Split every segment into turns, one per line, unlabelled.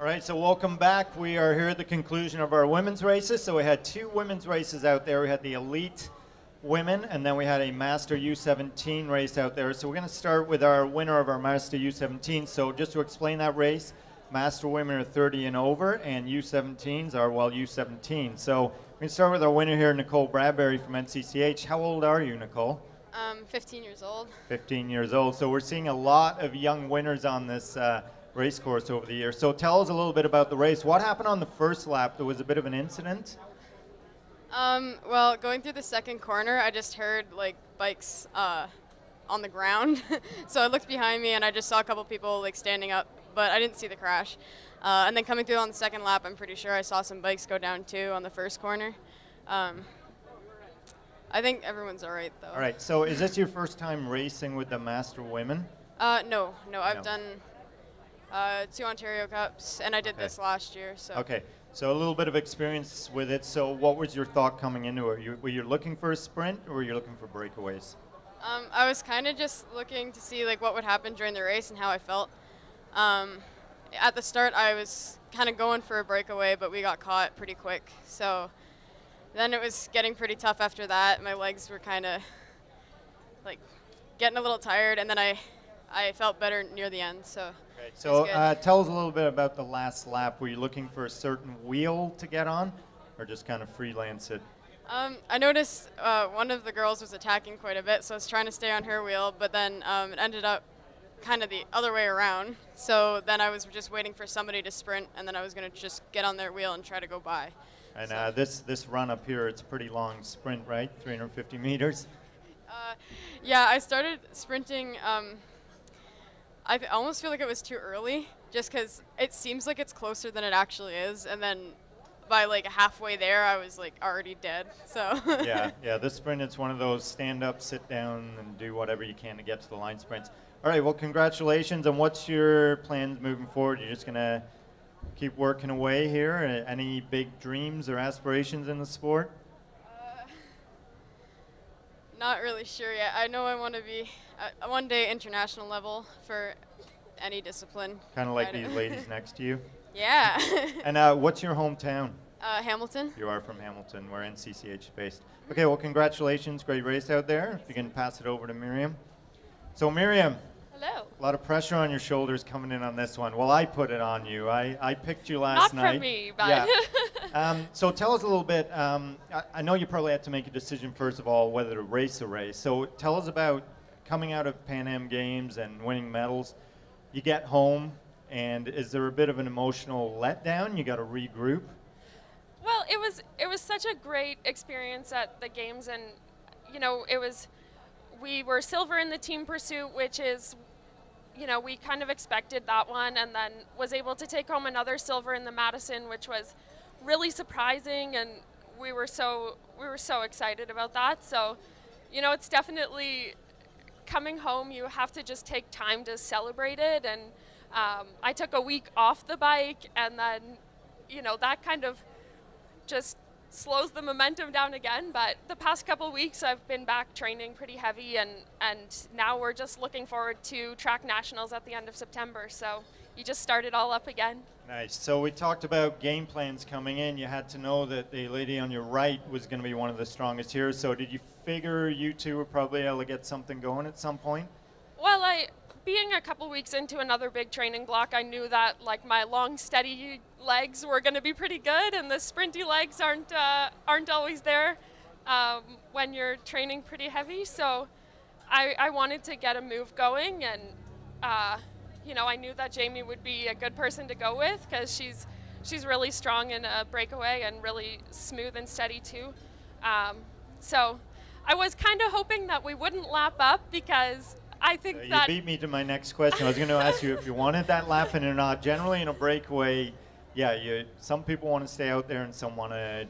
All right, so welcome back. We are here at the conclusion of our women's races. So we had two women's races out there. We had the elite women, and then we had a Master U17 race out there. So we're going to start with our winner of our Master U17. So just to explain that race, Master women are 30 and over, and U17s are, well, U17. So we're going to start with our winner here, Nicole Bradbury from NCCH. How old are you, Nicole?
15 years old.
15 years old. So we're seeing a lot of young winners on this race course over the years. So tell us a little bit about the race. What happened on the first lap? There was a bit of an incident.
Well, going through the second corner, I just heard like bikes on the ground. So I looked behind me and I just saw a couple people like standing up, but I didn't see the crash. And then coming through on the second lap, I'm pretty sure I saw some bikes go down too on the first corner. I think everyone's all right though.
All right. So is this your first time racing with the Master Women?
No. I've done 2 Ontario Cups, and I did this last year. So.
Okay. So a little bit of experience with it. So what was your thought coming into it? Were you looking for a sprint, or were you looking for breakaways?
I was kind of just looking to see like what would happen during the race and how I felt. At the start, I was kind of going for a breakaway, but we got caught pretty quick. So then it was getting pretty tough after that. My legs were kind of like getting a little tired, and then I felt better near the end. So.
Okay. So tell us a little bit about the last lap. Were you looking for a certain wheel to get on, or just kind of freelance it?
I noticed one of the girls was attacking quite a bit, so I was trying to stay on her wheel, but then it ended up kind of the other way around. So then I was just waiting for somebody to sprint, and then I was going to just get on their wheel and try to go by.
And this run up here, it's a pretty long sprint, right? 350 meters?
Yeah, I started sprinting. I almost feel like it was too early, just because it seems like it's closer than it actually is, and then by like halfway there, I was like already dead. So.
Yeah. This sprint, it's one of those stand up, sit down, and do whatever you can to get to the line sprints. All right. Well, congratulations. And what's your plans moving forward? You're just gonna keep working away here. Any big dreams or aspirations in the sport?
Not really sure yet. I know I want to be one day international level for any discipline.
Kind of like these ladies next to you.
Yeah.
And what's your hometown?
Hamilton.
You are from Hamilton, where NCCH is based. Okay, well, congratulations. Great race out there. If you can pass it over to Miriam. So, Miriam.
Hello.
A lot of pressure on your shoulders coming in on this one. Well, I put it on you. I picked you last night.
Not from me, but.
Yeah. So tell us a little bit. I know you probably had to make a decision, first of all, whether to race a race. So tell us about coming out of Pan Am Games and winning medals. You get home, and is there a bit of an emotional letdown? You got to regroup?
Well, it was such a great experience at the games, and we were silver in the team pursuit, which is, we kind of expected that one, and then was able to take home another silver in the Madison, which was really surprising, and we were so excited about that. So, it's definitely coming home. You have to just take time to celebrate it, and I took a week off the bike, and then that kind of just slows the momentum down again. But the past couple weeks I've been back training pretty heavy, and now we're just looking forward to track nationals at the end of September. So you just start it all up again.
Nice. So we talked about game plans coming in. You had to know that the lady on your right was going to be one of the strongest here. So did you figure you two were probably able to get something going at some point?
Well, being a couple weeks into another big training block, I knew that like my long, steady legs were going to be pretty good, and the sprinty legs aren't always there when you're training pretty heavy. So I wanted to get a move going, and I knew that Jamie would be a good person to go with, because she's really strong in a breakaway and really smooth and steady too. So I was kind of hoping that we wouldn't lap up, because I think that...
You beat me to my next question. I was going to ask you if you wanted that lap in or not. Generally in a breakaway, some people want to stay out there and some want to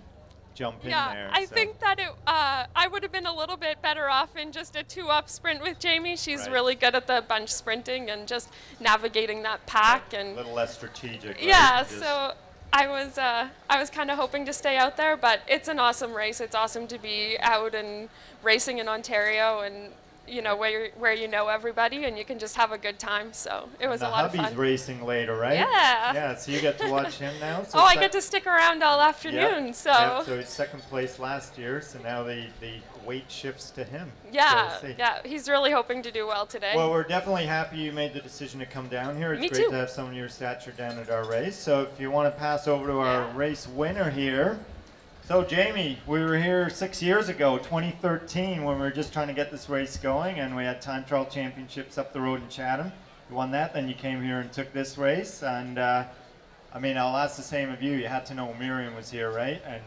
jump in there.
Yeah, I think that I would have been a little bit better off in just a 2-up sprint with Jamie. She's really good at the bunch sprinting and just navigating that pack. And
a little less strategic. Right?
Yeah, so I was kind of hoping to stay out there, but it's an awesome race. It's awesome to be out and racing in Ontario, and where you know everybody and you can just have a good time. So it was a lot of
The
fun.
hubby's racing later, right?
Yeah.
Yeah, so you get to watch him now. So
I get to stick around all afternoon.
Yep,
So.
yep, so he's second place last year, so now the weight shifts to him.
Yeah,
So we'll see.
yeah. He's really hoping to do well today.
Well, we're definitely happy you made the decision to come down here. It's
Me
great
too.
to have someone of your stature down at our race. So if you want to pass over to our race winner here. So Jamie, we were here 6 years ago, 2013, when we were just trying to get this race going, and we had time trial championships up the road in Chatham. You won that, then you came here and took this race, and I mean, I'll ask the same of you. You had to know Miriam was here, right? And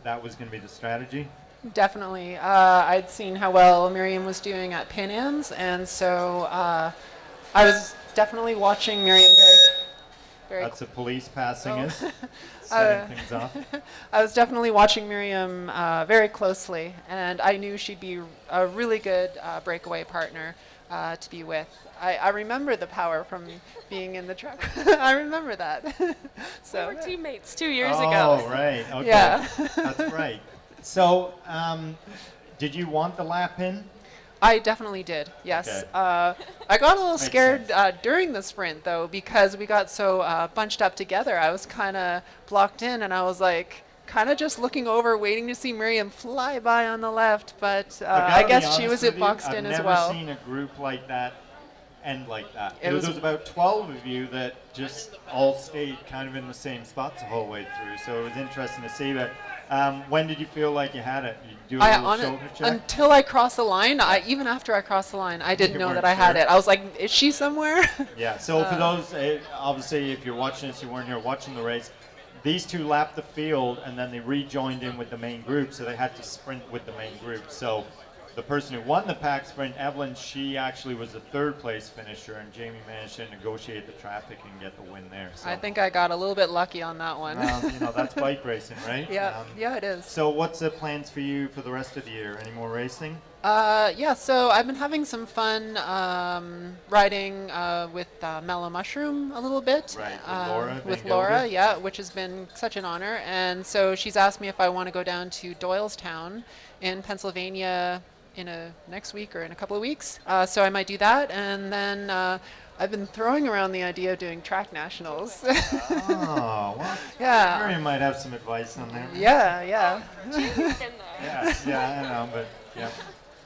that was going to be the strategy.
Definitely. I'd seen how well Miriam was doing at Pan Am's, and so I was definitely watching Miriam very
That's the police passing us,
Oh.
setting things off.
I was definitely watching Miriam very closely, and I knew she'd be a really good breakaway partner to be with. I remember the power from being in the truck. I remember that. So
we were teammates 2 years
Oh,
ago.
right. Okay.
Yeah.
That's right. So, did you want the lap in?
I definitely did, yes.
Okay.
I got a little
Makes
scared
sense.
during the sprint, though, because we got so bunched up together. I was kind of blocked in, and I was like, kind of just looking over, waiting to see Miriam fly by on the left, but I
gotta be
guess she
honest
was
with you,
boxed in as well.
I've never seen a group like that end like that.
It was-
There was about 12 of you that just all stayed kind of in the same spots the whole way through. So it was interesting to see that. When did you feel like you had it? You do a little shoulder check?
Until I crossed the line, even after I crossed the line, I didn't
You
know
weren't
that I had
sure?
it. I was like, is she somewhere?
Yeah, so for those, obviously, if you're watching this, you weren't here watching the race, these two lapped the field and then they rejoined in with the main group, so they had to sprint with the main group. So the person who won the pack sprint, Evelyn, she actually was a third place finisher, and Jamie managed to negotiate the traffic and get the win there. So,
I think I got a little bit lucky on that one.
that's bike racing, right?
Yeah, yeah, it is.
So what's the plans for you for the rest of the year? Any more racing?
Yeah, so I've been having some fun riding with Mellow Mushroom a little bit.
Right, with Laura Van
With
Gelder.
Laura, yeah, which has been such an honor. And so she's asked me if I want to go down to Doylestown in Pennsylvania next week or in a couple of weeks. So I might do that. And then I've been throwing around the idea of doing track nationals.
Oh, well,
Yeah.
Miriam might have some advice on that.
Yeah.
Yeah, I know, but yeah.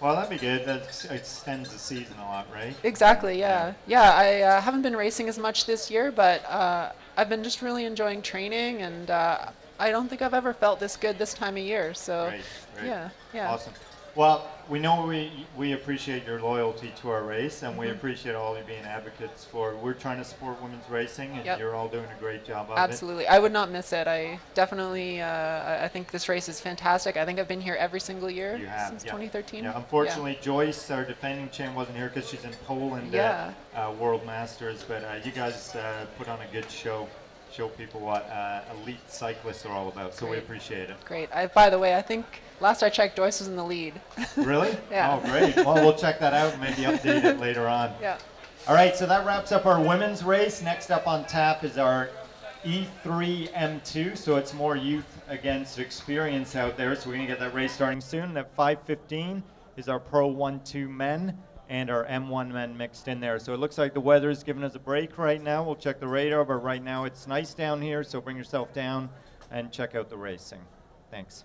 Well, that'd be good. That extends the season a lot, right?
Exactly, yeah. Yeah, I haven't been racing as much this year, but I've been just really enjoying training, and I don't think I've ever felt this good this time of year. So,
Great.
yeah.
Awesome. Well, we know we appreciate your loyalty to our race, and
Mm-hmm.
we appreciate all you being advocates for. We're trying to support women's racing, and
Yep.
you're all doing a great job of
Absolutely. I would not miss it. I definitely, I think this race is fantastic. I think I've been here every single year
You have,
since
yeah.
2013.
Yeah, unfortunately, Joyce, our defending champ, wasn't here because she's in Poland
Yeah.
at World Masters, but you guys put on a good show. Show people what elite cyclists are all about, so we
Great.
appreciate it.
Great. By the way, I think last I checked, Joyce was in the lead.
Really?
Yeah.
Oh, great. Well, we'll check that out and maybe update it later on.
Yeah.
All right, so that wraps up our women's race. Next up on tap is our E3 M2, so it's more youth against experience out there. So we're going to get that race starting soon. At 5:15 is our Pro 1-2 men and our M1 men mixed in there. So it looks like the weather is giving us a break right now. We'll check the radar, but right now it's nice down here, so bring yourself down and check out the racing. Thanks.